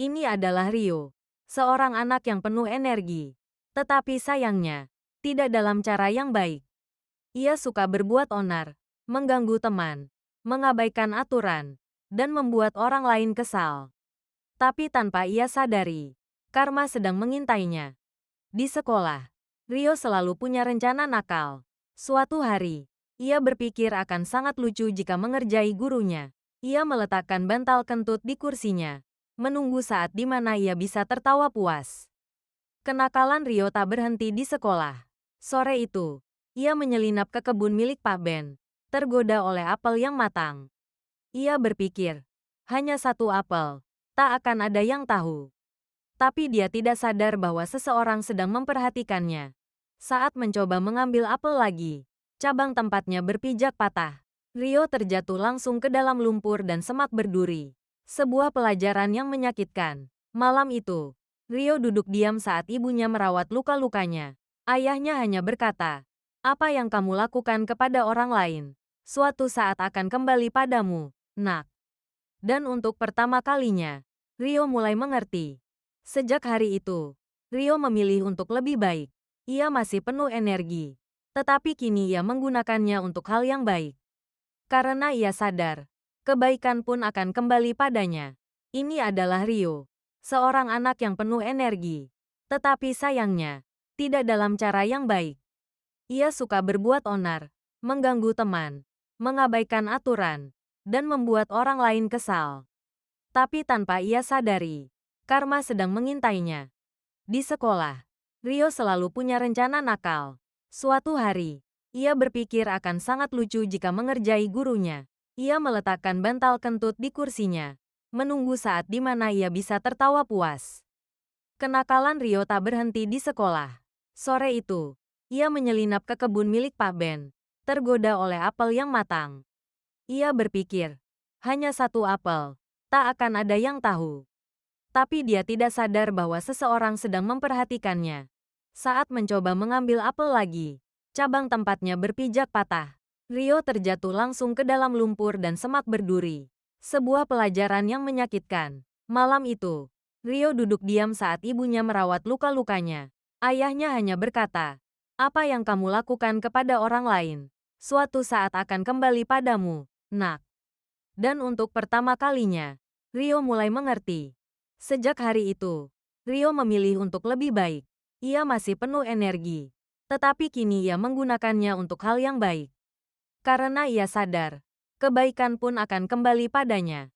Ini adalah Rio, seorang anak yang penuh energi. Tetapi sayangnya, tidak dalam cara yang baik. Ia suka berbuat onar, mengganggu teman, mengabaikan aturan, dan membuat orang lain kesal. Tapi tanpa ia sadari, karma sedang mengintainya. Di sekolah, Rio selalu punya rencana nakal. Suatu hari, ia berpikir akan sangat lucu jika mengerjai gurunya. Ia meletakkan bantal kentut di kursinya, menunggu saat di mana ia bisa tertawa puas. Kenakalan Rio tak berhenti di sekolah. Sore itu, ia menyelinap ke kebun milik Pak Ben, tergoda oleh apel yang matang. Ia berpikir, hanya satu apel, tak akan ada yang tahu. Tapi dia tidak sadar bahwa seseorang sedang memperhatikannya. Saat mencoba mengambil apel lagi, cabang tempatnya berpijak patah. Rio terjatuh langsung ke dalam lumpur dan semak berduri. Sebuah pelajaran yang menyakitkan. Malam itu, Rio duduk diam saat ibunya merawat luka-lukanya. Ayahnya hanya berkata, "Apa yang kamu lakukan kepada orang lain, suatu saat akan kembali padamu, nak." Dan untuk pertama kalinya, Rio mulai mengerti. Sejak hari itu, Rio memilih untuk lebih baik. Ia masih penuh energi, tetapi kini ia menggunakannya untuk hal yang baik. Karena ia sadar, kebaikan pun akan kembali padanya. Ini adalah Rio, seorang anak yang penuh energi. Tetapi sayangnya, tidak dalam cara yang baik. Ia suka berbuat onar, mengganggu teman, mengabaikan aturan, dan membuat orang lain kesal. Tapi tanpa ia sadari, karma sedang mengintainya. Di sekolah, Rio selalu punya rencana nakal. Suatu hari, ia berpikir akan sangat lucu jika mengerjai gurunya. Ia meletakkan bantal kentut di kursinya, menunggu saat di mana ia bisa tertawa puas. Kenakalan Rio tak berhenti di sekolah. Sore itu, ia menyelinap ke kebun milik Pak Ben, tergoda oleh apel yang matang. Ia berpikir, hanya satu apel, tak akan ada yang tahu. Tapi dia tidak sadar bahwa seseorang sedang memperhatikannya. Saat mencoba mengambil apel lagi, cabang tempatnya berpijak patah. Rio terjatuh langsung ke dalam lumpur dan semak berduri. Sebuah pelajaran yang menyakitkan. Malam itu, Rio duduk diam saat ibunya merawat luka-lukanya. Ayahnya hanya berkata, "Apa yang kamu lakukan kepada orang lain, suatu saat akan kembali padamu, nak." Dan untuk pertama kalinya, Rio mulai mengerti. Sejak hari itu, Rio memilih untuk lebih baik. Ia masih penuh energi, tetapi kini ia menggunakannya untuk hal yang baik. Karena ia sadar, kebaikan pun akan kembali padanya.